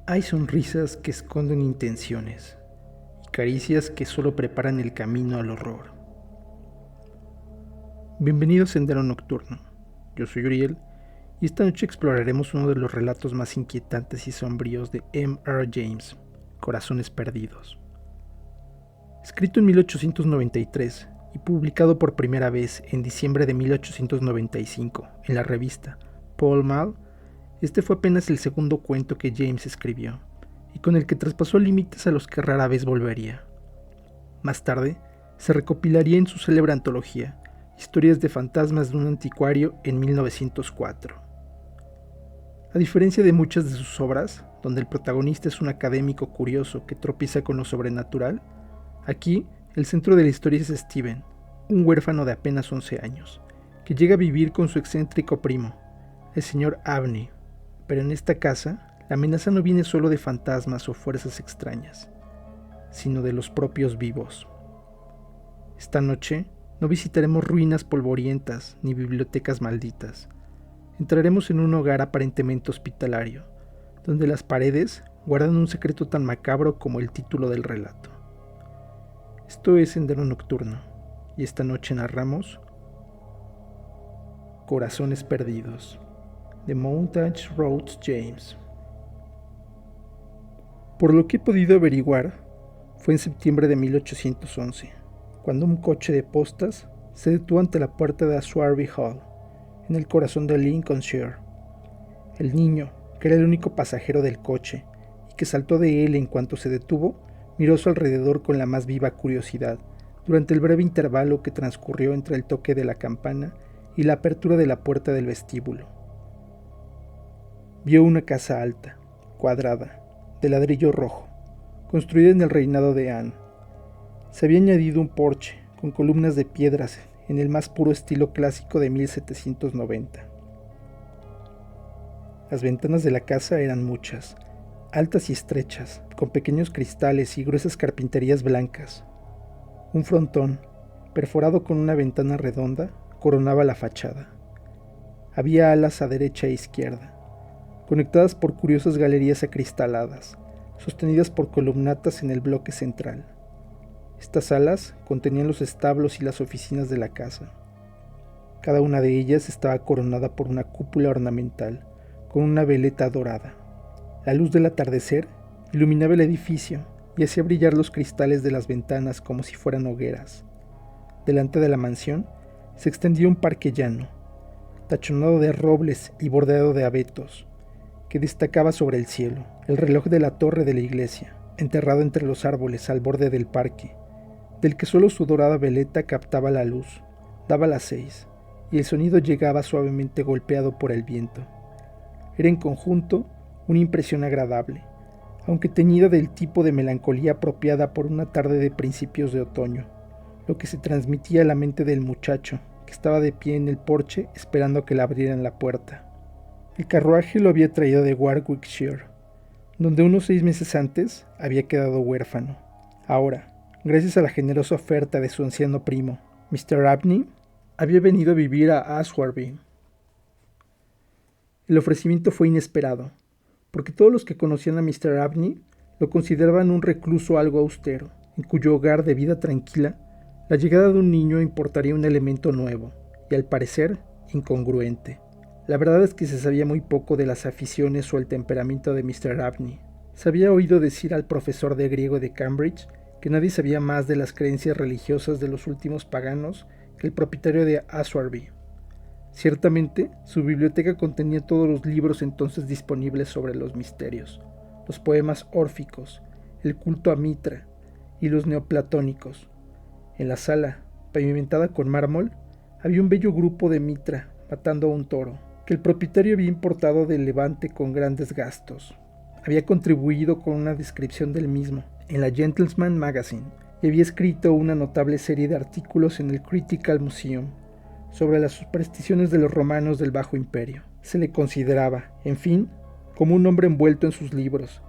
Hay sonrisas que esconden intenciones y caricias que solo preparan el camino al horror. Bienvenido a Sendero Nocturno. Yo soy Uriel y esta noche exploraremos uno de los relatos más inquietantes y sombríos de M. R. James, Corazones Perdidos. Escrito en 1893 y publicado por primera vez en diciembre de 1895 en la revista Pall Mall, este fue apenas el segundo cuento que James escribió y con el que traspasó límites a los que rara vez volvería. Más tarde, se recopilaría en su célebre antología Historias de fantasmas de un anticuario en 1904. A diferencia de muchas de sus obras, donde el protagonista es un académico curioso que tropieza con lo sobrenatural, aquí el centro de la historia es Steven, un huérfano de apenas 11 años, que llega a vivir con su excéntrico primo, el señor Abney. Pero en esta casa, la amenaza no viene solo de fantasmas o fuerzas extrañas, sino de los propios vivos. Esta noche no visitaremos ruinas polvorientas ni bibliotecas malditas. Entraremos en un hogar aparentemente hospitalario, donde las paredes guardan un secreto tan macabro como el título del relato. Esto es Sendero Nocturno, y esta noche narramos Corazones Perdidos, de Montage Rhodes James. Por lo que he podido averiguar, fue en septiembre de 1811, cuando un coche de postas se detuvo ante la puerta de Aswarby Hall, en el corazón de Lincolnshire. El niño, que era el único pasajero del coche, y que saltó de él en cuanto se detuvo, miró a su alrededor con la más viva curiosidad, durante el breve intervalo que transcurrió entre el toque de la campana y la apertura de la puerta del vestíbulo. Vio una casa alta, cuadrada, de ladrillo rojo, construida en el reinado de Anne. Se había añadido un porche con columnas de piedras en el más puro estilo clásico de 1790. Las ventanas de la casa eran muchas, altas y estrechas, con pequeños cristales y gruesas carpinterías blancas. Un frontón, perforado con una ventana redonda, coronaba la fachada. Había alas a derecha e izquierda, conectadas por curiosas galerías acristaladas, sostenidas por columnatas en el bloque central. Estas alas contenían los establos y las oficinas de la casa. Cada una de ellas estaba coronada por una cúpula ornamental, con una veleta dorada. La luz del atardecer iluminaba el edificio y hacía brillar los cristales de las ventanas como si fueran hogueras. Delante de la mansión se extendía un parque llano, tachonado de robles y bordeado de abetos, que destacaba sobre el cielo. El reloj de la torre de la iglesia, enterrado entre los árboles al borde del parque, del que solo su dorada veleta captaba la luz, daba las 6, y el sonido llegaba suavemente golpeado por el viento. Era en conjunto una impresión agradable, aunque teñida del tipo de melancolía apropiada por una tarde de principios de otoño, lo que se transmitía a la mente del muchacho, que estaba de pie en el porche esperando a que le abrieran la puerta. El carruaje lo había traído de Warwickshire, donde unos 6 meses antes había quedado huérfano. Ahora, gracias a la generosa oferta de su anciano primo, Mr. Abney, había venido a vivir a Aswarby. El ofrecimiento fue inesperado, porque todos los que conocían a Mr. Abney lo consideraban un recluso algo austero, en cuyo hogar de vida tranquila la llegada de un niño importaría un elemento nuevo, y al parecer incongruente. La verdad es que se sabía muy poco de las aficiones o el temperamento de Mr. Abney. Se había oído decir al profesor de griego de Cambridge que nadie sabía más de las creencias religiosas de los últimos paganos que el propietario de Aswarby. Ciertamente, su biblioteca contenía todos los libros entonces disponibles sobre los misterios, los poemas órficos, el culto a Mitra y los neoplatónicos. En la sala, pavimentada con mármol, había un bello grupo de Mitra matando a un toro, que el propietario había importado del Levante con grandes gastos. Había contribuido con una descripción del mismo en la Gentleman's Magazine y había escrito una notable serie de artículos en el Critical Museum sobre las supersticiones de los romanos del Bajo Imperio. Se le consideraba, en fin, como un hombre envuelto en sus libros,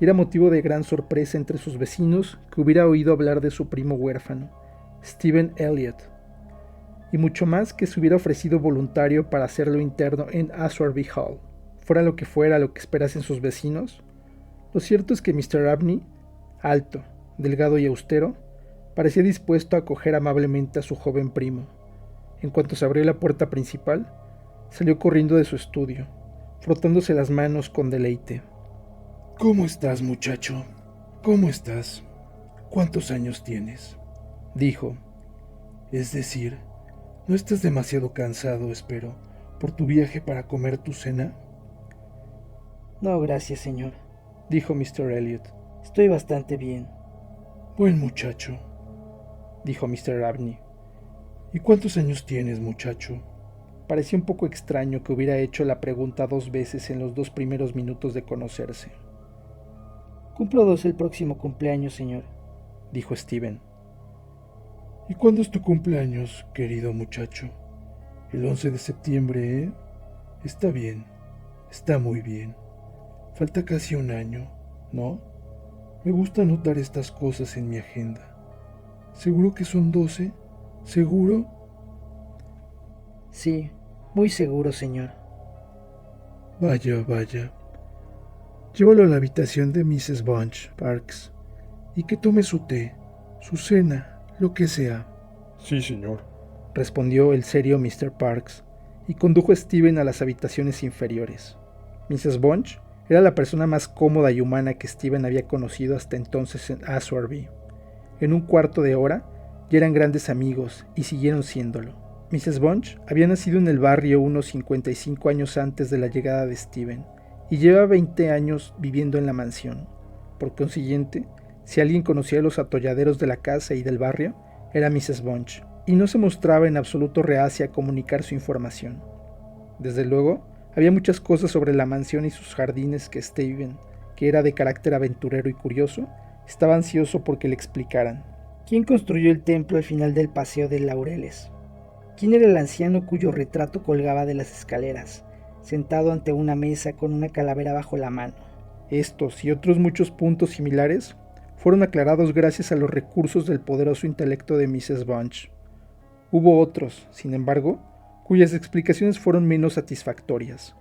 y era motivo de gran sorpresa entre sus vecinos que hubiera oído hablar de su primo huérfano, Stephen Elliott, y mucho más que se hubiera ofrecido voluntario para hacerlo interno en Aswarby Hall. Fuera lo que esperasen sus vecinos, Lo cierto es que Mr. Abney, alto, delgado y austero, parecía dispuesto a acoger amablemente a su joven primo. En cuanto se abrió la puerta principal, salió corriendo de su estudio, frotándose las manos con deleite. ¿Cómo estás, muchacho? ¿Cómo estás? ¿Cuántos años tienes?, dijo. Es decir, ¿no estás demasiado cansado, espero, por tu viaje para comer tu cena? No, gracias, señor, dijo Mr. Elliot. Estoy bastante bien. Buen muchacho, dijo Mr. Abney. ¿Y cuántos años tienes, muchacho? Parecía un poco extraño que hubiera hecho la pregunta 2 veces en los 2 primeros minutos de conocerse. Cumplo 2 el próximo cumpleaños, señor, dijo Steven. ¿Y cuándo es tu cumpleaños, querido muchacho? El 11 de septiembre, ¿eh? Está bien, está muy bien. Falta casi un año, ¿no? Me gusta anotar estas cosas en mi agenda. ¿Seguro que son 12? ¿Seguro? Sí, muy seguro, señor. Vaya, vaya. Llévalo a la habitación de Mrs. Bunch, Parks, y que tome su té, su cena, lo que sea. Sí, señor, respondió el serio Mr. Parks, y condujo a Steven a las habitaciones inferiores. Mrs. Bunch era la persona más cómoda y humana que Steven había conocido hasta entonces en Aswarby. En un cuarto de hora ya eran grandes amigos y siguieron siéndolo. Mrs. Bunch había nacido en el barrio unos 55 años antes de la llegada de Steven y lleva 20 años viviendo en la mansión. Por consiguiente, si alguien conocía los atolladeros de la casa y del barrio, era Mrs. Bunch, y no se mostraba en absoluto reacia a comunicar su información. Desde luego, había muchas cosas sobre la mansión y sus jardines que Steven, que era de carácter aventurero y curioso, estaba ansioso porque le explicaran. ¿Quién construyó el templo al final del Paseo de Laureles? ¿Quién era el anciano cuyo retrato colgaba de las escaleras, sentado ante una mesa con una calavera bajo la mano? Estos y otros muchos puntos similares fueron aclarados gracias a los recursos del poderoso intelecto de Mrs. Bunch. Hubo otros, sin embargo, cuyas explicaciones fueron menos satisfactorias.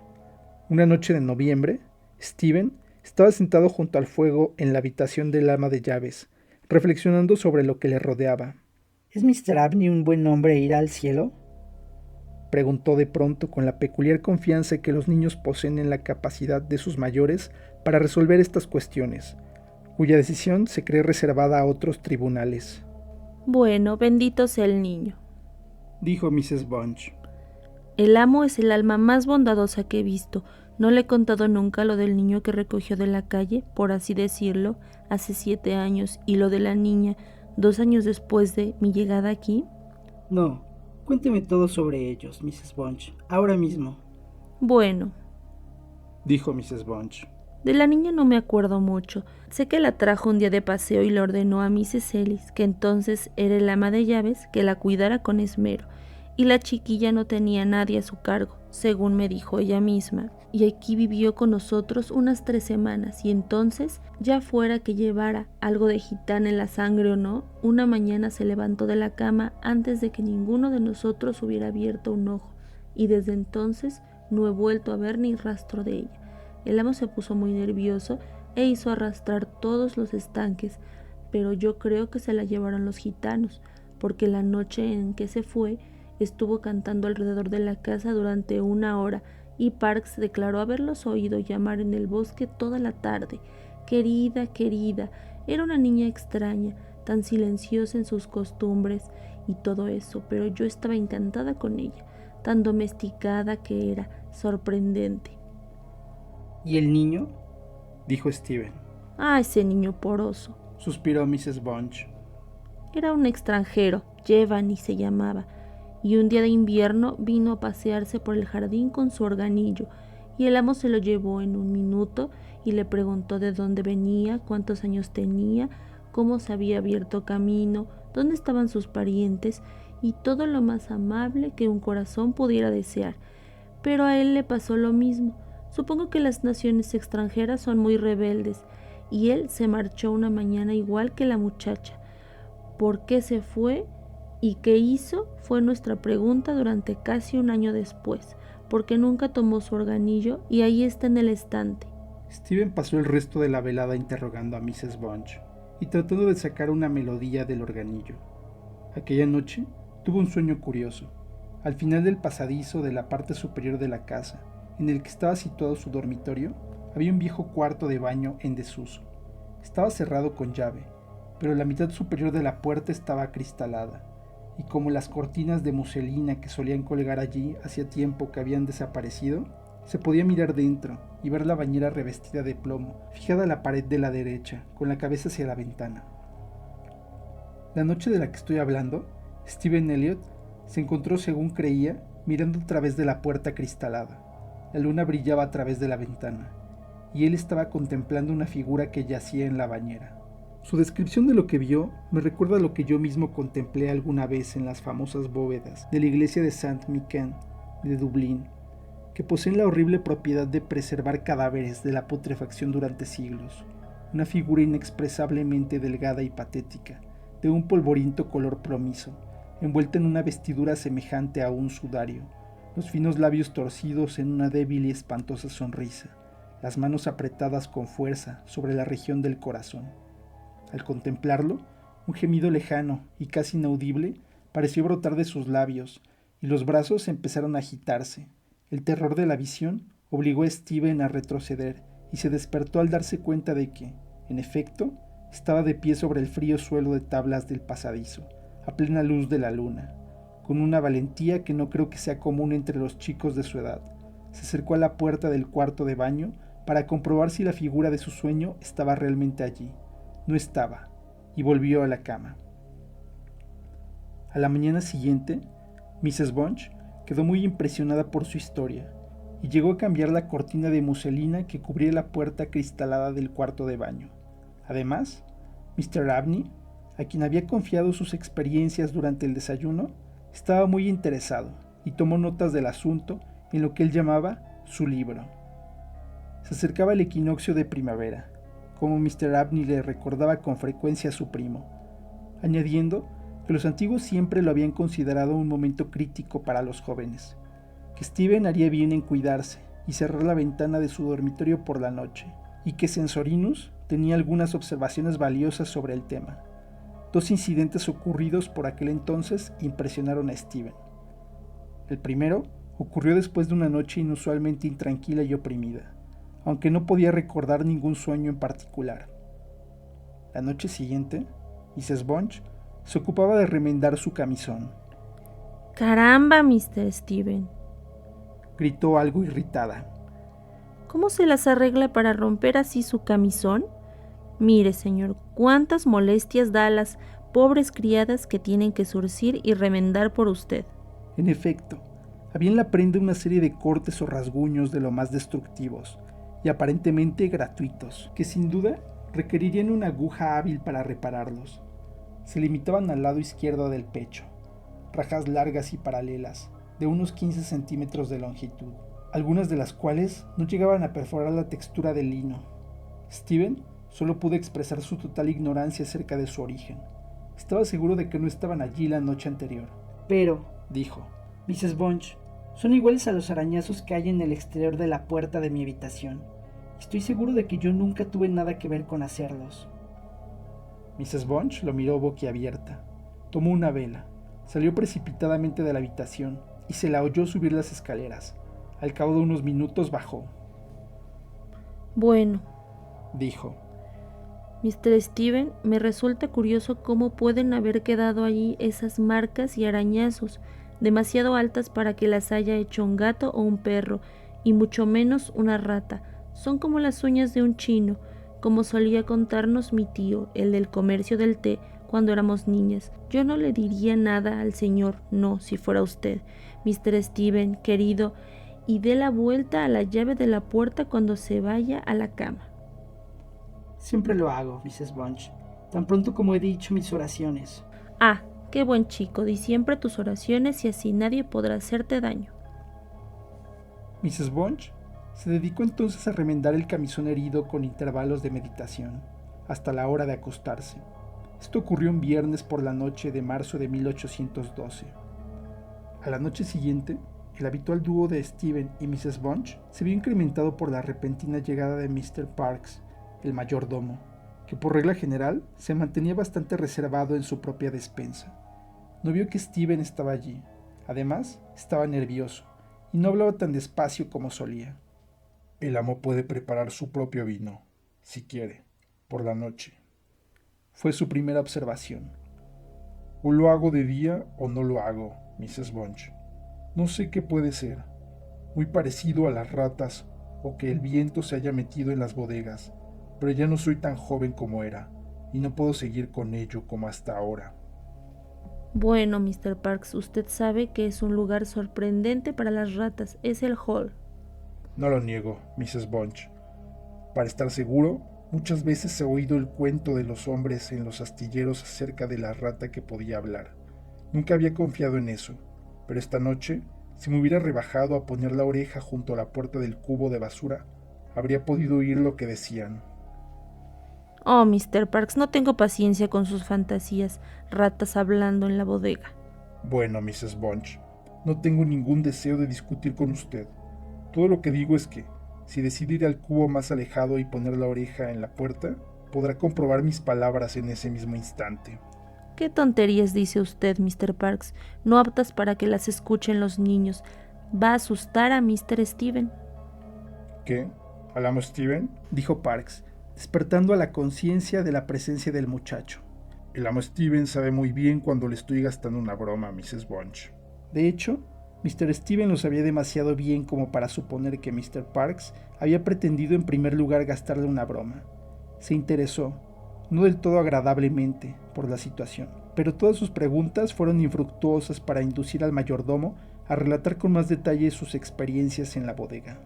Una noche de noviembre, Steven estaba sentado junto al fuego en la habitación del ama de llaves, reflexionando sobre lo que le rodeaba. ¿Es Mr. Abney un buen hombre ir al cielo?, preguntó de pronto con la peculiar confianza que los niños poseen en la capacidad de sus mayores para resolver estas cuestiones, cuya decisión se cree reservada a otros tribunales. Bueno, bendito sea el niño, dijo Mrs. Bunch. El amo es el alma más bondadosa que he visto. No le he contado nunca lo del niño que recogió de la calle, por así decirlo, hace 7 años, y lo de la niña, 2 años después de mi llegada aquí. No, cuénteme todo sobre ellos, Mrs. Bunch, ahora mismo. Bueno, dijo Mrs. Bunch. De la niña no me acuerdo mucho. Sé que la trajo un día de paseo y le ordenó a Mrs. Ellis, que entonces era el ama de llaves, que la cuidara con esmero. Y la chiquilla no tenía nadie a su cargo, según me dijo ella misma, y aquí vivió con nosotros unas 3 semanas, y entonces, ya fuera que llevara algo de gitana en la sangre o no, una mañana se levantó de la cama antes de que ninguno de nosotros hubiera abierto un ojo, y desde entonces no he vuelto a ver ni rastro de ella. El amo se puso muy nervioso e hizo arrastrar todos los estanques, pero yo creo que se la llevaron los gitanos, porque la noche en que se fue, estuvo cantando alrededor de la casa durante 1 hora y Parks declaró haberlos oído llamar en el bosque toda la tarde. Querida, querida, era una niña extraña, tan silenciosa en sus costumbres y todo eso, pero yo estaba encantada con ella, tan domesticada que era, sorprendente. ¿Y el niño?, dijo Steven. Ah, ese niño poroso, suspiró Mrs. Bunch. Era un extranjero, Jevany se llamaba, y un día de invierno vino a pasearse por el jardín con su organillo, y el amo se lo llevó en 1 minuto y le preguntó de dónde venía, cuántos años tenía, cómo se había abierto camino, dónde estaban sus parientes, y todo lo más amable que un corazón pudiera desear. Pero a él le pasó lo mismo. Supongo que las naciones extranjeras son muy rebeldes, y él se marchó una mañana igual que la muchacha. ¿Por qué se fue y qué hizo? Fue nuestra pregunta durante casi 1 año después, porque nunca tomó su organillo y ahí está en el estante. Steven pasó el resto de la velada interrogando a Mrs. Bunch y tratando de sacar una melodía del organillo. Aquella noche tuvo un sueño curioso. Al final del pasadizo de la parte superior de la casa, en el que estaba situado su dormitorio, había un viejo cuarto de baño en desuso. Estaba cerrado con llave, pero la mitad superior de la puerta estaba acristalada, y como las cortinas de muselina que solían colgar allí hacía tiempo que habían desaparecido, se podía mirar dentro y ver la bañera revestida de plomo, fijada a la pared de la derecha, con la cabeza hacia la ventana. La noche de la que estoy hablando, Stephen Elliott se encontró, según creía, mirando a través de la puerta acristalada. La luna brillaba a través de la ventana, y él estaba contemplando una figura que yacía en la bañera. Su descripción de lo que vio me recuerda a lo que yo mismo contemplé alguna vez en las famosas bóvedas de la iglesia de St. Michael de Dublín, que poseen la horrible propiedad de preservar cadáveres de la putrefacción durante siglos. Una figura inexpresablemente delgada y patética, de un polvoriento color plomizo, envuelta en una vestidura semejante a un sudario, los finos labios torcidos en una débil y espantosa sonrisa, las manos apretadas con fuerza sobre la región del corazón. Al contemplarlo, un gemido lejano y casi inaudible pareció brotar de sus labios, y los brazos empezaron a agitarse. El terror de la visión obligó a Steven a retroceder, y se despertó al darse cuenta de que, en efecto, estaba de pie sobre el frío suelo de tablas del pasadizo, a plena luz de la luna. Con una valentía que no creo que sea común entre los chicos de su edad, se acercó a la puerta del cuarto de baño para comprobar si la figura de su sueño estaba realmente allí. No estaba, y volvió a la cama. A la mañana siguiente, Mrs. Bunch quedó muy impresionada por su historia, y llegó a cambiar la cortina de muselina que cubría la puerta cristalada del cuarto de baño. Además, Mr. Abney, a quien había confiado sus experiencias durante el desayuno, estaba muy interesado y tomó notas del asunto en lo que él llamaba su libro. Se acercaba el equinoccio de primavera, como Mr. Abney le recordaba con frecuencia a su primo, añadiendo que los antiguos siempre lo habían considerado un momento crítico para los jóvenes, que Steven haría bien en cuidarse y cerrar la ventana de su dormitorio por la noche, y que Censorinus tenía algunas observaciones valiosas sobre el tema. Dos incidentes ocurridos por aquel entonces impresionaron a Steven. El primero ocurrió después de una noche inusualmente intranquila y oprimida, aunque no podía recordar ningún sueño en particular. La noche siguiente, Mrs. Bunch se ocupaba de remendar su camisón. ¡Caramba, Mr. Steven!, gritó algo irritada. ¿Cómo se las arregla para romper así su camisón? Mire, señor, cuántas molestias da a las pobres criadas que tienen que zurcir y remendar por usted. En efecto, había en la prenda una serie de cortes o rasguños de lo más destructivos y aparentemente gratuitos, que sin duda requerirían una aguja hábil para repararlos. Se limitaban al lado izquierdo del pecho, rajas largas y paralelas, de unos 15 centímetros de longitud, algunas de las cuales no llegaban a perforar la textura del lino. Steven solo pudo expresar su total ignorancia acerca de su origen. Estaba seguro de que no estaban allí la noche anterior. Pero, dijo, Mrs. Bunch, son iguales a los arañazos que hay en el exterior de la puerta de mi habitación. Estoy seguro de que yo nunca tuve nada que ver con hacerlos. Mrs. Bunch lo miró boquiabierta. Tomó una vela, salió precipitadamente de la habitación y se la oyó subir las escaleras. Al cabo de unos minutos bajó. Bueno, dijo, Mr. Steven, me resulta curioso cómo pueden haber quedado allí esas marcas y arañazos, demasiado altas para que las haya hecho un gato o un perro, y mucho menos una rata. Son como las uñas de un chino, como solía contarnos mi tío, el del comercio del té, cuando éramos niñas. Yo no le diría nada al señor, no, si fuera usted, Mr. Steven, querido, y dé la vuelta a la llave de la puerta cuando se vaya a la cama. Siempre lo hago, Mrs. Bunch, tan pronto como he dicho mis oraciones. Ah, qué buen chico, di siempre tus oraciones y así nadie podrá hacerte daño. Mrs. Bunch se dedicó entonces a remendar el camisón herido con intervalos de meditación, hasta la hora de acostarse. Esto ocurrió un viernes por la noche de marzo de 1812. A la noche siguiente, el habitual dúo de Steven y Mrs. Bunch, se vio incrementado por la repentina llegada de Mr. Parks, el mayordomo, que por regla general se mantenía bastante reservado en su propia despensa. No vio que Steven estaba allí. Además, estaba nervioso y no hablaba tan despacio como solía. El amo puede preparar su propio vino, si quiere, por la noche. Fue su primera observación. O lo hago de día o no lo hago, Mrs. Bunch. No sé qué puede ser. Muy parecido a las ratas o que el viento se haya metido en las bodegas, pero ya no soy tan joven como era y no puedo seguir con ello como hasta ahora. Bueno, Mr. Parks, usted sabe que es un lugar sorprendente para las ratas. Es el hall. No lo niego, Mrs. Bunch. Para estar seguro, muchas veces he oído el cuento de los hombres en los astilleros acerca de la rata que podía hablar. Nunca había confiado en eso, pero esta noche, si me hubiera rebajado a poner la oreja junto a la puerta del cubo de basura, habría podido oír lo que decían. Oh, Mr. Parks, no tengo paciencia con sus fantasías, ratas hablando en la bodega. Bueno, Mrs. Bunch, no tengo ningún deseo de discutir con usted. Todo lo que digo es que, si decide ir al cubo más alejado y poner la oreja en la puerta, podrá comprobar mis palabras en ese mismo instante. ¿Qué tonterías dice usted, Mr. Parks? No aptas para que las escuchen los niños. Va a asustar a Mr. Steven. ¿Qué? ¿Al amo Steven? Dijo Parks, despertando a la conciencia de la presencia del muchacho. El amo Steven sabe muy bien cuando le estoy gastando una broma, Mrs. Bunch. De hecho, Mr. Steven lo sabía demasiado bien como para suponer que Mr. Parks había pretendido en primer lugar gastarle una broma. Se interesó, no del todo agradablemente, por la situación, pero todas sus preguntas fueron infructuosas para inducir al mayordomo a relatar con más detalle sus experiencias en la bodega.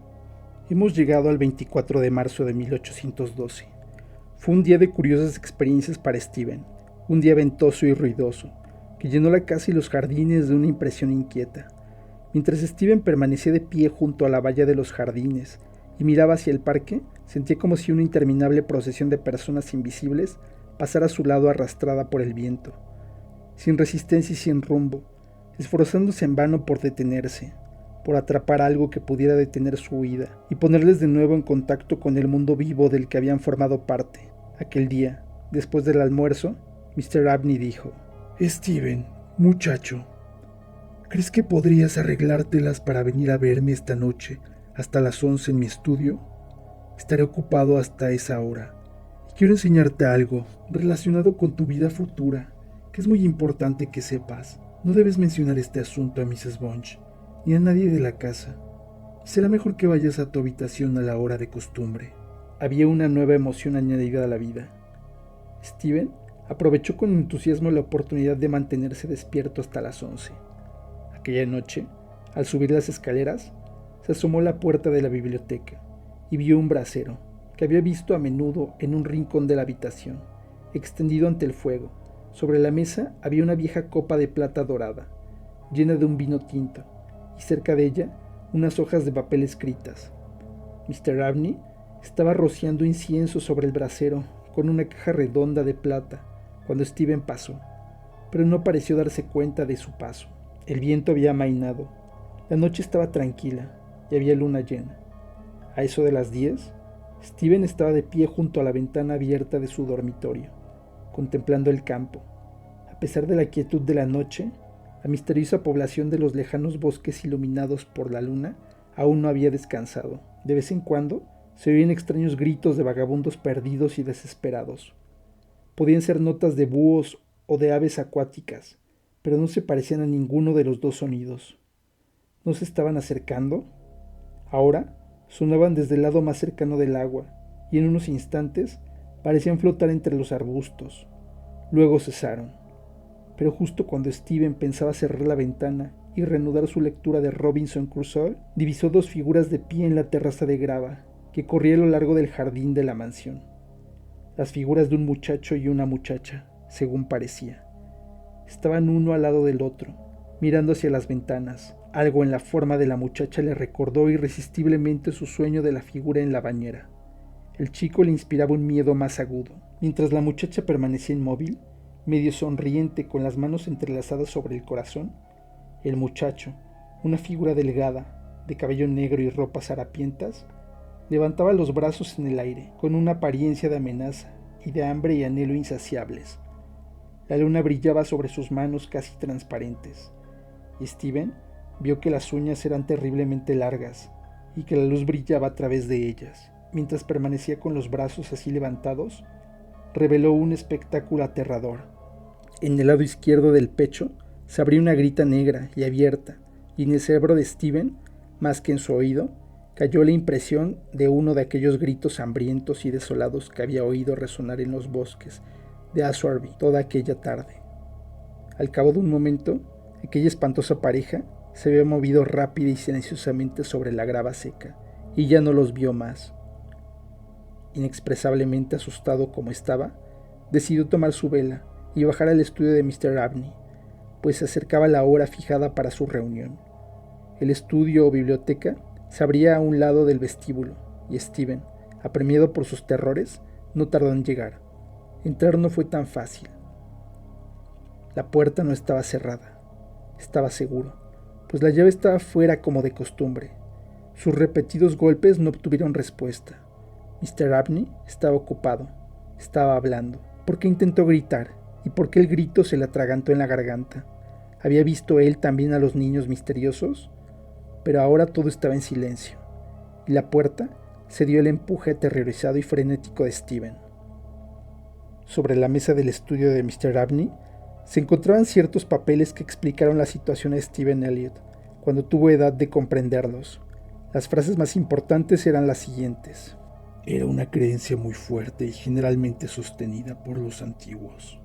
Hemos llegado al 24 de marzo de 1812. Fue un día de curiosas experiencias para Steven, un día ventoso y ruidoso, que llenó la casa y los jardines de una impresión inquieta. Mientras Steven permanecía de pie junto a la valla de los jardines y miraba hacia el parque, sentía como si una interminable procesión de personas invisibles pasara a su lado arrastrada por el viento, sin resistencia y sin rumbo, esforzándose en vano por detenerse, por atrapar algo que pudiera detener su huida y ponerles de nuevo en contacto con el mundo vivo del que habían formado parte. Aquel día, después del almuerzo, Mr. Abney dijo: Steven, muchacho, ¿crees que podrías arreglártelas para venir a verme esta noche hasta las 11 en mi estudio? Estaré ocupado hasta esa hora y quiero enseñarte algo relacionado con tu vida futura, que es muy importante que sepas. No debes mencionar este asunto a Mrs. Bunch ni a nadie de la casa. Será mejor que vayas a tu habitación a la hora de costumbre. Había una nueva emoción añadida a la vida. Steven aprovechó con entusiasmo la oportunidad de mantenerse despierto hasta las 11. Aquella noche, al subir las escaleras, se asomó a la puerta de la biblioteca y vio un brasero, que había visto a menudo en un rincón de la habitación, extendido ante el fuego. Sobre la mesa había una vieja copa de plata dorada, llena de un vino tinto, y cerca de ella unas hojas de papel escritas. Mr. Abney estaba rociando incienso sobre el brasero con una caja redonda de plata cuando Steven pasó, pero no pareció darse cuenta de su paso. El viento había amainado, la noche estaba tranquila y había luna llena. A eso de las 10, Steven estaba de pie junto a la ventana abierta de su dormitorio, contemplando el campo. A pesar de la quietud de la noche, la misteriosa población de los lejanos bosques iluminados por la luna aún no había descansado. De vez en cuando se oían extraños gritos de vagabundos perdidos y desesperados. Podían ser notas de búhos o de aves acuáticas, pero no se parecían a ninguno de los dos sonidos. ¿No se estaban acercando? Ahora sonaban desde el lado más cercano del agua, y en unos instantes parecían flotar entre los arbustos. Luego cesaron. Pero justo cuando Steven pensaba cerrar la ventana y reanudar su lectura de Robinson Crusoe, divisó dos figuras de pie en la terraza de grava que corría a lo largo del jardín de la mansión. Las figuras de un muchacho y una muchacha, según parecía. Estaban uno al lado del otro, mirando hacia las ventanas. Algo en la forma de la muchacha le recordó irresistiblemente su sueño de la figura en la bañera. El chico le inspiraba un miedo más agudo, mientras la muchacha permanecía inmóvil, medio sonriente con las manos entrelazadas sobre el corazón. El muchacho, Una figura delgada, de cabello negro y ropas harapientas, levantaba los brazos en el aire, con una apariencia de amenaza y de hambre y anhelo insaciables. La luna brillaba sobre sus manos casi transparentes, y Steven vio que las uñas eran terriblemente largas y que la luz brillaba a través de ellas. Mientras permanecía con los brazos así levantados, reveló un espectáculo aterrador. En el lado izquierdo del pecho se abría una grita negra y abierta, y en el cerebro de Steven, más que en su oído, cayó la impresión de uno de aquellos gritos hambrientos y desolados que había oído resonar en los bosques de Azwarby toda aquella tarde. Al cabo de un momento, aquella espantosa pareja se había movido rápida y silenciosamente sobre la grava seca, y ya no los vio más. Inexpresablemente asustado como estaba, decidió tomar su vela y bajar al estudio de Mr. Abney, pues se acercaba la hora fijada para su reunión. El estudio o biblioteca se abría a un lado del vestíbulo, y Steven, apremiado por sus terrores, no tardó en llegar. Entrar no fue tan fácil. La puerta no estaba cerrada. Estaba seguro, pues la llave estaba fuera como de costumbre. Sus repetidos golpes no obtuvieron respuesta. Mr. Abney estaba ocupado, estaba hablando. ¿Por qué intentó gritar? ¿Y por qué el grito se le atragantó en la garganta? ¿Había visto él también a los niños misteriosos? Pero ahora todo estaba en silencio, y la puerta cedió el empuje aterrorizado y frenético de Steven. Sobre la mesa del estudio de Mr. Abney se encontraban ciertos papeles que explicaron la situación a Stephen Elliott cuando tuvo edad de comprenderlos. Las frases más importantes eran las siguientes: Era una creencia muy fuerte y generalmente sostenida por los antiguos,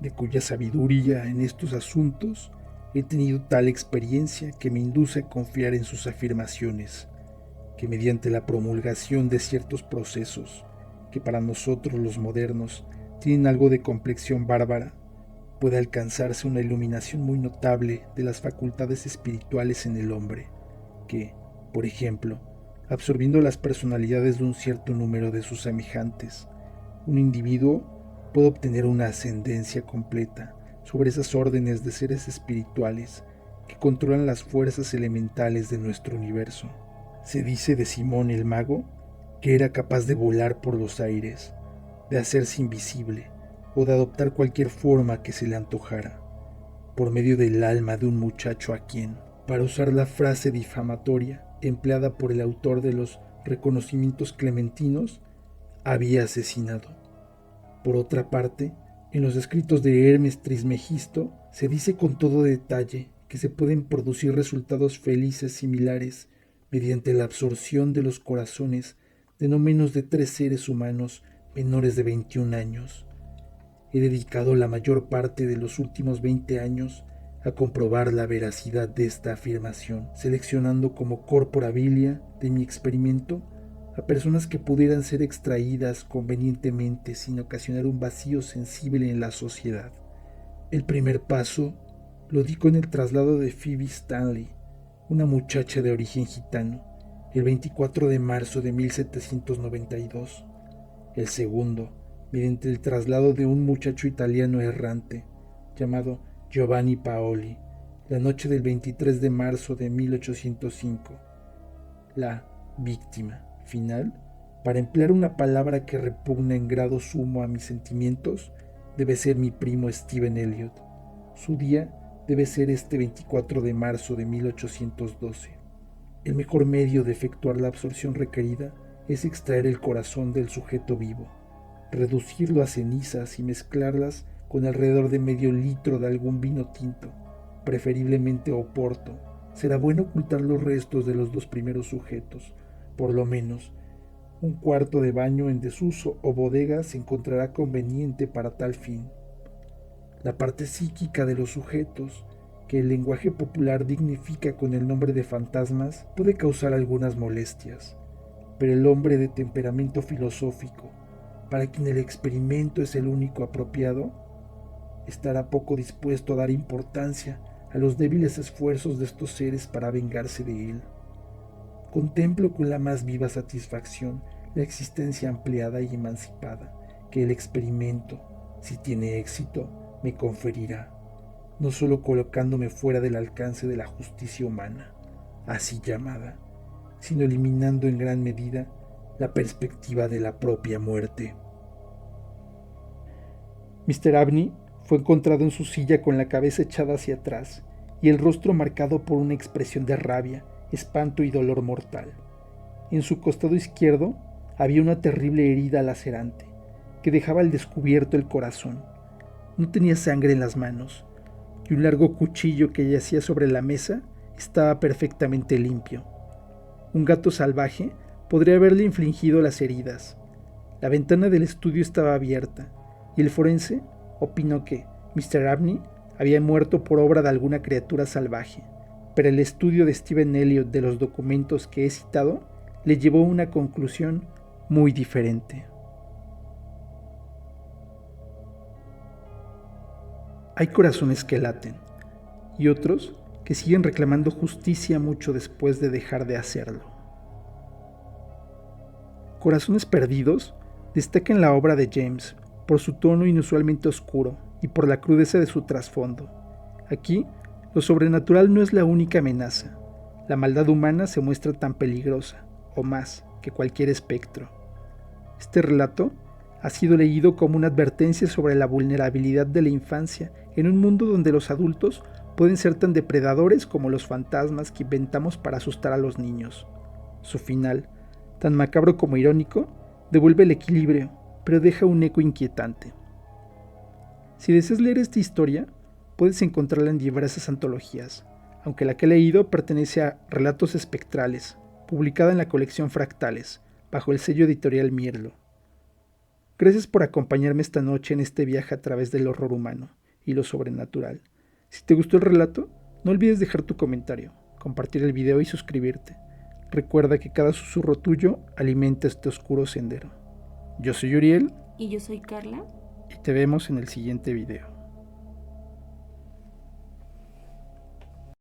de cuya sabiduría en estos asuntos he tenido tal experiencia que me induce a confiar en sus afirmaciones, que mediante la promulgación de ciertos procesos, que para nosotros los modernos tienen algo de complexión bárbara, puede alcanzarse una iluminación muy notable de las facultades espirituales en el hombre, que, por ejemplo, absorbiendo las personalidades de un cierto número de sus semejantes, un individuo puede obtener una ascendencia completa sobre esas órdenes de seres espirituales que controlan las fuerzas elementales de nuestro universo. Se dice de Simón el mago que era capaz de volar por los aires, de hacerse invisible o de adoptar cualquier forma que se le antojara, por medio del alma de un muchacho a quien, para usar la frase difamatoria empleada por el autor de los reconocimientos clementinos, había asesinado. Por otra parte, en los escritos de Hermes Trismegisto se dice con todo detalle que se pueden producir resultados felices similares mediante la absorción de los corazones de no menos de 3 seres humanos menores de 21 años. He dedicado la mayor parte de los últimos 20 años a comprobar la veracidad de esta afirmación, seleccionando como corpora vilia de mi experimento a personas que pudieran ser extraídas convenientemente sin ocasionar un vacío sensible en la sociedad. El primer paso lo di con el traslado de Phoebe Stanley, una muchacha de origen gitano, el 24 de marzo de 1792. El segundo, mediante el traslado de un muchacho italiano errante, llamado Giovanni Paoli, la noche del 23 de marzo de 1805. La víctima final, para emplear una palabra que repugna en grado sumo a mis sentimientos, debe ser mi primo Stephen Elliott. Su día debe ser este 24 de marzo de 1812. El mejor medio de efectuar la absorción requerida es extraer el corazón del sujeto vivo, reducirlo a cenizas y mezclarlas con alrededor de medio litro de algún vino tinto, preferiblemente Oporto. Será bueno ocultar los restos de los 2 primeros sujetos. Por lo menos, un cuarto de baño en desuso o bodega se encontrará conveniente para tal fin. La parte psíquica de los sujetos, que el lenguaje popular dignifica con el nombre de fantasmas, puede causar algunas molestias, pero el hombre de temperamento filosófico, para quien el experimento es el único apropiado, estará poco dispuesto a dar importancia a los débiles esfuerzos de estos seres para vengarse de él. Contemplo con la más viva satisfacción la existencia ampliada y emancipada que el experimento, si tiene éxito, me conferirá. no solo colocándome fuera del alcance de la justicia humana, así llamada, sino eliminando en gran medida la perspectiva de la propia muerte. Mr. Abney fue encontrado en su silla con la cabeza echada hacia atrás y el rostro marcado por una expresión de rabia, espanto y dolor mortal. En su costado izquierdo había una terrible herida lacerante que dejaba al descubierto el corazón. No tenía sangre en las manos y un largo cuchillo que yacía sobre la mesa estaba perfectamente limpio. Un gato salvaje podría haberle infligido las heridas. La ventana del estudio estaba abierta y el forense opinó que Mr. Abney había muerto por obra de alguna criatura salvaje, pero el estudio de Stephen Elliott de los documentos que he citado le llevó a una conclusión muy diferente. Hay corazones que laten y otros que siguen reclamando justicia mucho después de dejar de hacerlo. Corazones Perdidos destaca en la obra de James por su tono inusualmente oscuro y por la crudeza de su trasfondo. Aquí, lo sobrenatural no es la única amenaza. La maldad humana se muestra tan peligrosa, o más, que cualquier espectro. Este relato ha sido leído como una advertencia sobre la vulnerabilidad de la infancia en un mundo donde los adultos pueden ser tan depredadores como los fantasmas que inventamos para asustar a los niños. Su final, tan macabro como irónico, devuelve el equilibrio, pero deja un eco inquietante. Si deseas leer esta historia, puedes encontrarla en diversas antologías, aunque la que he leído pertenece a Relatos Espectrales, publicada en la colección Fractales, bajo el sello editorial Mirlo. Gracias por acompañarme esta noche en este viaje a través del horror humano y lo sobrenatural. Si te gustó el relato, no olvides dejar tu comentario, compartir el video y suscribirte. Recuerda que cada susurro tuyo alimenta este oscuro sendero. Yo soy Uriel. Y yo soy Carla. Y te vemos en el siguiente video.